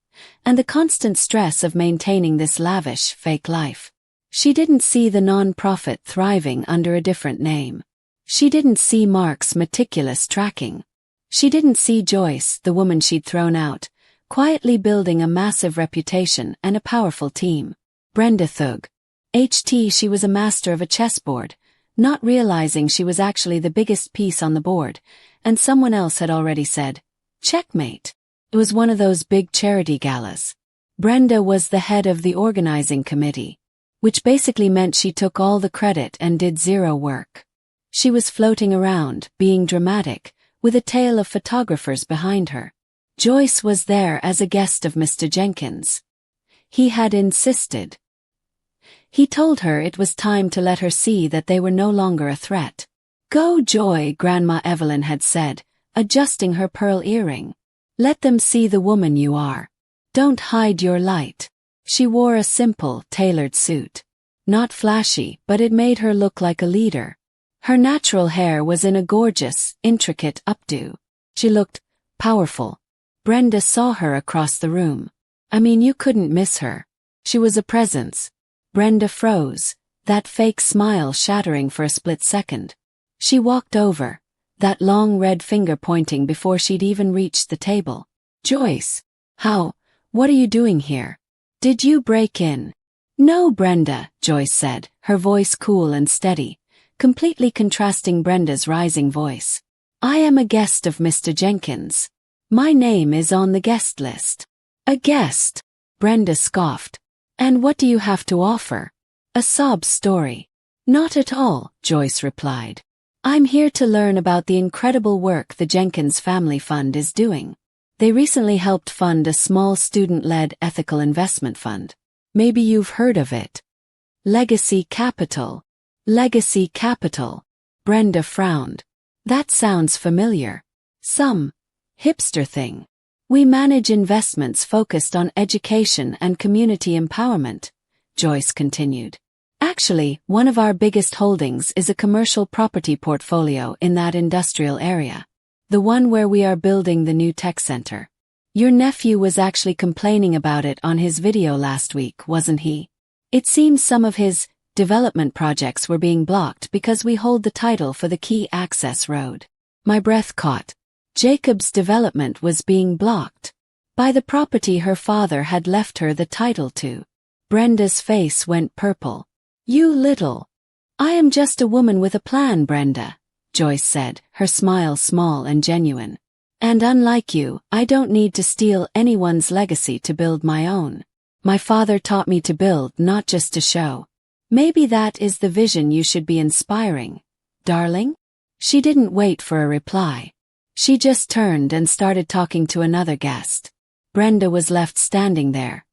and the constant stress of maintaining this lavish, fake life. She didn't see the non-profit thriving under a different name. She didn't see Mark's meticulous tracking. She didn't see Joyce, the woman she'd thrown out, quietly building a massive reputation and a powerful team. Brenda thug. She was a master of a chessboard, not realizing she was actually the biggest piece on the board, and someone else had already said, "Checkmate." It was one of those big charity galas. Brenda was the head of the organizing committee, which basically meant she took all the credit and did zero work. She was floating around, being dramatic, with a tail of photographers behind her. Joyce was there as a guest of Mr. Jenkins. He had insisted. He told her it was time to let her see that they were no longer a threat. "Go, Joy," Grandma Evelyn had said, adjusting her pearl earring. "Let them see the woman you are. Don't hide your light." She wore a simple, tailored suit. Not flashy, but it made her look like a leader. Her natural hair was in a gorgeous, intricate updo. She looked powerful. Brenda saw her across the room. I mean, you couldn't miss her. She was a presence. Brenda froze, that fake smile shattering for a split second. She walked over, that long red finger pointing before she'd even reached the table. "Joyce, what are you doing here? Did you break in?" "No, Brenda," Joyce said, her voice cool and steady, completely contrasting Brenda's rising voice. "I am a guest of Mr. Jenkins. My name is on the guest list." "A guest?" Brenda scoffed. "And what do you have to offer? A sob story?" "Not at all," Joyce replied. "I'm here to learn about the incredible work the Jenkins Family Fund is doing. They recently helped fund a small student-led ethical investment fund. Maybe you've heard of it. Legacy Capital." "Legacy Capital." Brenda frowned. "That sounds familiar. Some hipster thing." "We manage investments focused on education and community empowerment," Joyce continued. "Actually, one of our biggest holdings is a commercial property portfolio in that industrial area. The one where we are building the new tech center. Your nephew was actually complaining about it on his video last week, wasn't he? It seems some of his development projects were being blocked because we hold the title for the key access road." My breath caught. Jacob's development was being blocked by the property her father had left her the title to. Brenda's face went purple. "You little." "I am just a woman with a plan, Brenda," Joyce said, her smile small and genuine. "And unlike you, I don't need to steal anyone's legacy to build my own. My father taught me to build, not just to show. Maybe that is the vision you should be inspiring, darling?" She didn't wait for a reply. She just turned and started talking to another guest. Brenda was left standing there,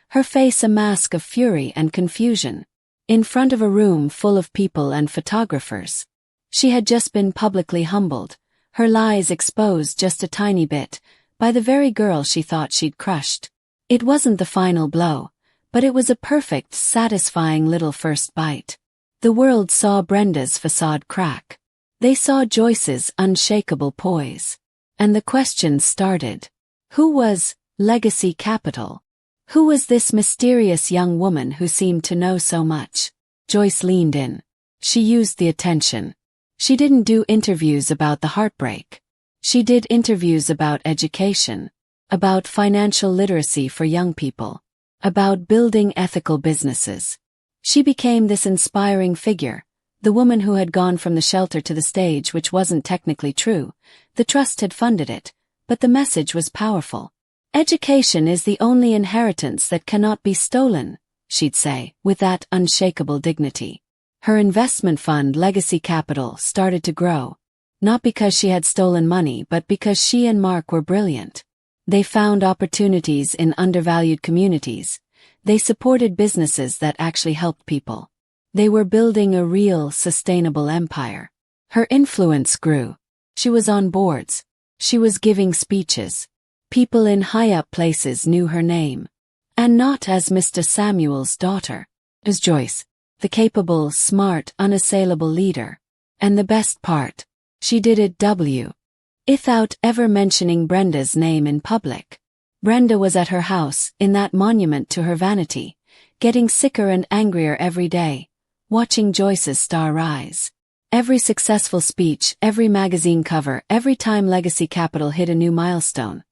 her face a mask of fury and confusion, in front of a room full of people and photographers. She had just been publicly humbled, her lies exposed just a tiny bit, by the very girl she thought she'd crushed. It wasn't the final blow, but it was a perfect, satisfying little first bite. The world saw Brenda's facade crack. They saw Joyce's unshakable poise. And the questions started. Who was Legacy Capital? Who was this mysterious young woman who seemed to know so much? Joyce leaned in. She used the attention. She didn't do interviews about the heartbreak. She did interviews about education, about financial literacy for young people, about building ethical businesses. She became this inspiring figure, the woman who had gone from the shelter to the stage, which wasn't technically true. The trust had funded it, but the message was powerful. Education is the only inheritance that cannot be stolen, she'd say, with that unshakable dignity. Her investment fund, Legacy Capital, started to grow. Not because she had stolen money, but because she and Mark were brilliant. They found opportunities in undervalued communities. They supported businesses that actually helped people. They were building a real, sustainable empire. Her influence grew. She was on boards. She was giving speeches. People in high-up places knew her name. And not as Mr. Samuel's daughter, as Joyce, the capable, smart, unassailable leader. And the best part, she did it without ever mentioning Brenda's name in public. Brenda was at her house, in that monument to her vanity, getting sicker and angrier every day, watching Joyce's star rise. Every successful speech, every magazine cover, every time Legacy Capital hit a new milestone.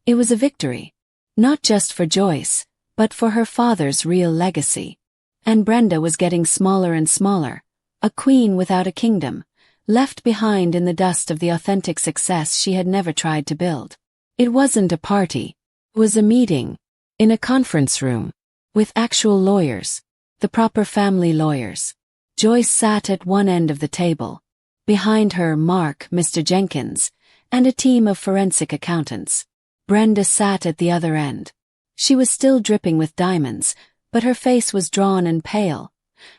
It was a victory. Not just for Joyce, but for her father's real legacy. And Brenda was getting smaller and smaller, a queen without a kingdom, left behind in the dust of the authentic success she had never tried to build. It wasn't a party. It was a meeting. In a conference room. With actual lawyers. The proper family lawyers. Joyce sat at one end of the table. Behind her, Mark, Mr. Jenkins, and a team of forensic accountants. Brenda sat at the other end. She was still dripping with diamonds, but her face was drawn and pale.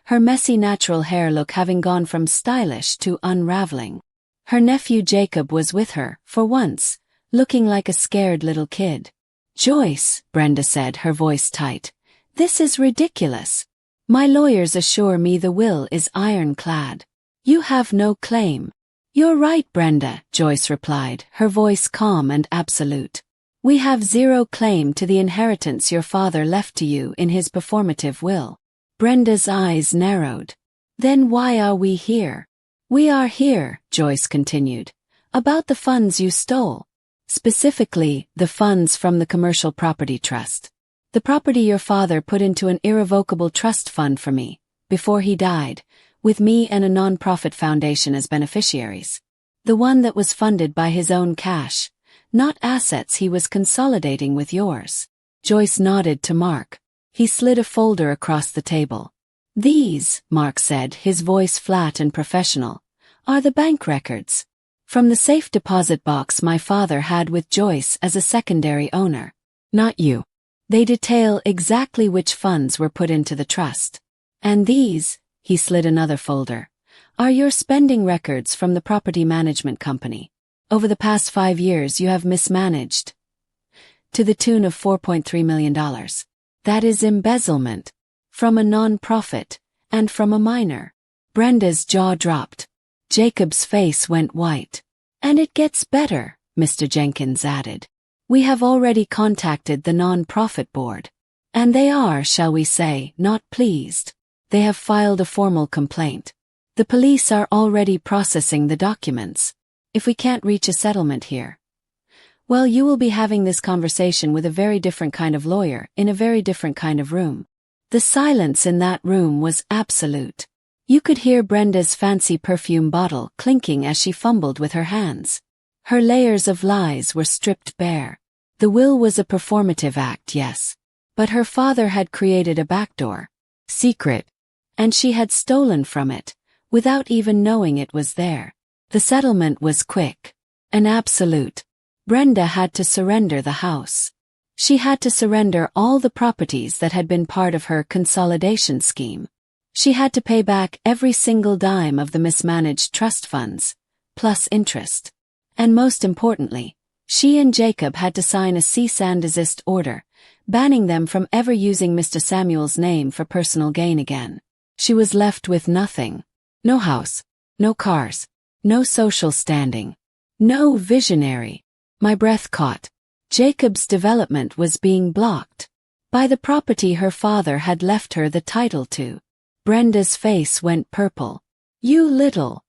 Her messy natural hair look having gone from stylish to unraveling. Her nephew Jacob was with her, for once, looking like a scared little kid. "Joyce," Brenda said, her voice tight, "this is ridiculous. My lawyers assure me the will is ironclad. You have no claim." "You're right, Brenda," Joyce replied, her voice calm and absolute. "We have zero claim to the inheritance your father left to you in his performative will." Brenda's eyes narrowed. "Then why are we here?" "We are here," Joyce continued, "about the funds you stole. Specifically, the funds from the Commercial Property Trust. The property your father put into an irrevocable trust fund for me, before he died, with me and a non-profit foundation as beneficiaries. The one that was funded by his own cash, not assets he was consolidating with yours." Joyce nodded to Mark. He slid a folder across the table. "These," Mark said, his voice flat and professional, "are the bank records. From the safe deposit box my father had with Joyce as a secondary owner. Not you. They detail exactly which funds were put into the trust. And these," he slid another folder, "are your spending records from the property management company. Over the past 5 years you have mismanaged. To the tune of $4.3 million. That is embezzlement. From a non-profit, and from a minor." Brenda's jaw dropped. Jacob's face went white. "And it gets better," Mr. Jenkins added. "We have already contacted the non-profit board. And they are, shall we say, not pleased. They have filed a formal complaint. The police are already processing the documents. If we can't reach a settlement here, well, you will be having this conversation with a very different kind of lawyer, in a very different kind of room." The silence in that room was absolute. You could hear Brenda's fancy perfume bottle clinking as she fumbled with her hands. Her layers of lies were stripped bare. The will was a performative act, yes. But her father had created a backdoor. Secret. And she had stolen from it, without even knowing it was there. The settlement was quick. An absolute. Brenda had to surrender the house. She had to surrender all the properties that had been part of her consolidation scheme. She had to pay back every single dime of the mismanaged trust funds, plus interest. And most importantly, she and Jacob had to sign a cease and desist order, banning them from ever using Mr. Samuel's name for personal gain again. She was left with nothing. No house, no cars, no social standing, no visionary. My breath caught. Jacob's development was being blocked by the property her father had left her the title to. Brenda's face went purple. "You little."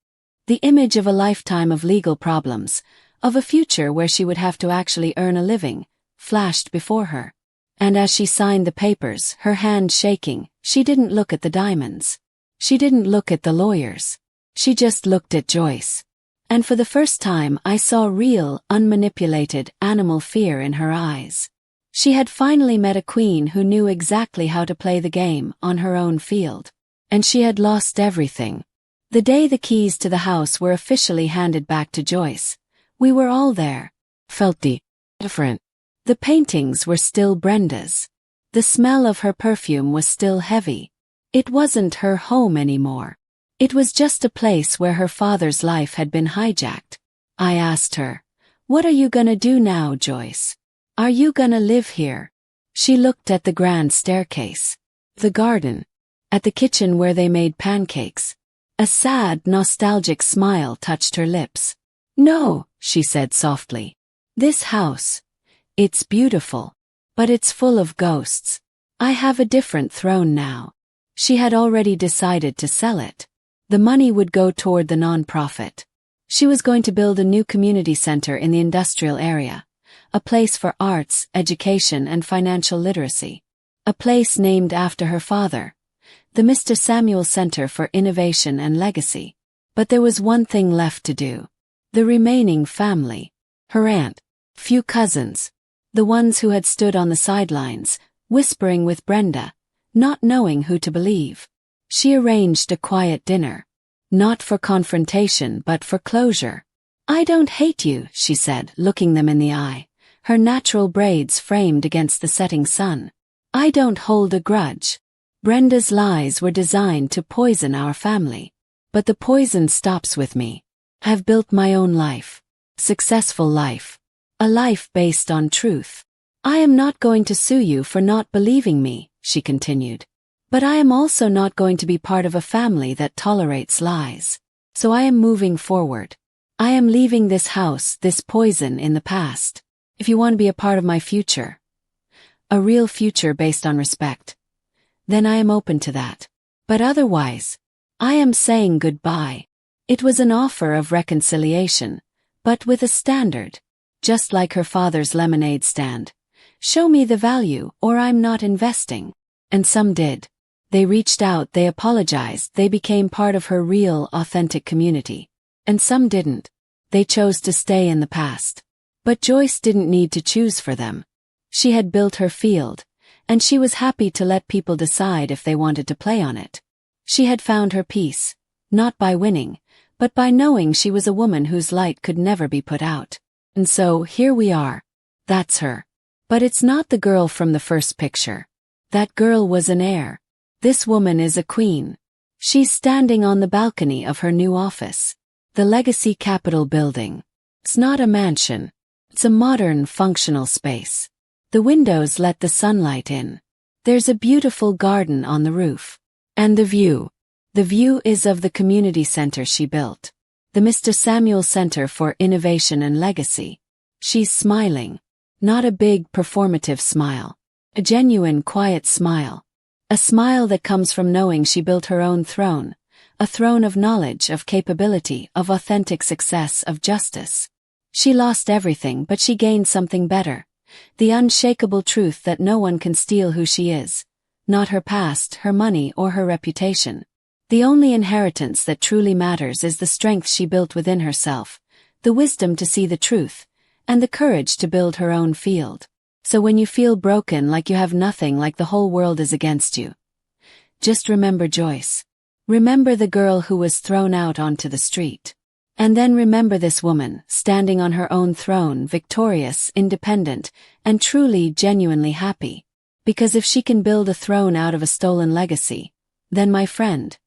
The image of a lifetime of legal problems, of a future where she would have to actually earn a living, flashed before her. And as she signed the papers, her hand shaking, she didn't look at the diamonds. She didn't look at the lawyers. She just looked at Joyce. And for the first time I saw real, unmanipulated, animal fear in her eyes. She had finally met a queen who knew exactly how to play the game on her own field. And she had lost everything. The day the keys to the house were officially handed back to Joyce, we were all there. Felt different. The paintings were still Brenda's. The smell of her perfume was still heavy. It wasn't her home anymore. It was just a place where her father's life had been hijacked. I asked her, "What are you gonna do now, Joyce? Are you gonna live here?" She looked at the grand staircase, the garden, at the kitchen where they made pancakes. A sad, nostalgic smile touched her lips. "No," she said softly. "This house, it's beautiful, but it's full of ghosts. I have a different throne now." She had already decided to sell it. The money would go toward the non-profit. She was going to build a new community center in the industrial area, a place for arts, education, and financial literacy. A place named after her father, the Mr. Samuel Center for Innovation and Legacy. But there was one thing left to do. The remaining family. Her aunt, few cousins, the ones who had stood on the sidelines, whispering with Brenda, not knowing who to believe. She arranged a quiet dinner. Not for confrontation but for closure. "I don't hate you," she said, looking them in the eye, her natural braids framed against the setting sun. "I don't hold a grudge. Brenda's lies were designed to poison our family. But the poison stops with me. I've built my own life. Successful life. A life based on truth. I am not going to sue you for not believing me," she continued. "But I am also not going to be part of a family that tolerates lies. So I am moving forward. I am leaving this house, this poison in the past. If you want to be a part of my future, a real future based on respect, then I am open to that. But otherwise, I am saying goodbye." It was an offer of reconciliation, but with a standard. Just like her father's lemonade stand. "Show me the value or I'm not investing." And some did. They reached out, they apologized, they became part of her real, authentic community. And some didn't. They chose to stay in the past. But Joyce didn't need to choose for them. She had built her field, and she was happy to let people decide if they wanted to play on it. She had found her peace, not by winning, but by knowing she was a woman whose light could never be put out. And so, here we are. That's her. But it's not the girl from the first picture. That girl was an heir. This woman is a queen. She's standing on the balcony of her new office. The Legacy Capitol building. It's not a mansion. It's a modern, functional space. The windows let the sunlight in. There's a beautiful garden on the roof. And the view. The view is of the community center she built. The Mr. Samuel Center for Innovation and Legacy. She's smiling. Not a big, performative smile. A genuine, quiet smile. A smile that comes from knowing she built her own throne. A throne of knowledge, of capability, of authentic success, of justice. She lost everything, but she gained something better. The unshakable truth that no one can steal who she is. Not her past, her money, or her reputation. The only inheritance that truly matters is the strength she built within herself, the wisdom to see the truth, and the courage to build her own field. So when you feel broken, like you have nothing, like the whole world is against you, just remember Joyce. Remember the girl who was thrown out onto the street. And then remember this woman, standing on her own throne, victorious, independent, and truly, genuinely happy. Because if she can build a throne out of a stolen legacy, then my friend,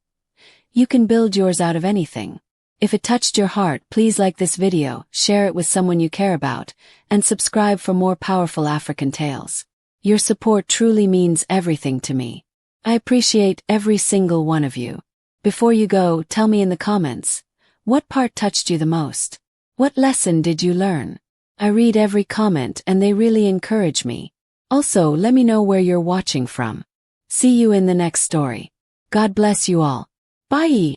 you can build yours out of anything. If it touched your heart, please like this video, share it with someone you care about, and subscribe for more powerful African tales. Your support truly means everything to me. I appreciate every single one of you. Before you go, tell me in the comments, what part touched you the most? What lesson did you learn? I read every comment and they really encourage me. Also, let me know where you're watching from. See you in the next story. God bless you all. Bye.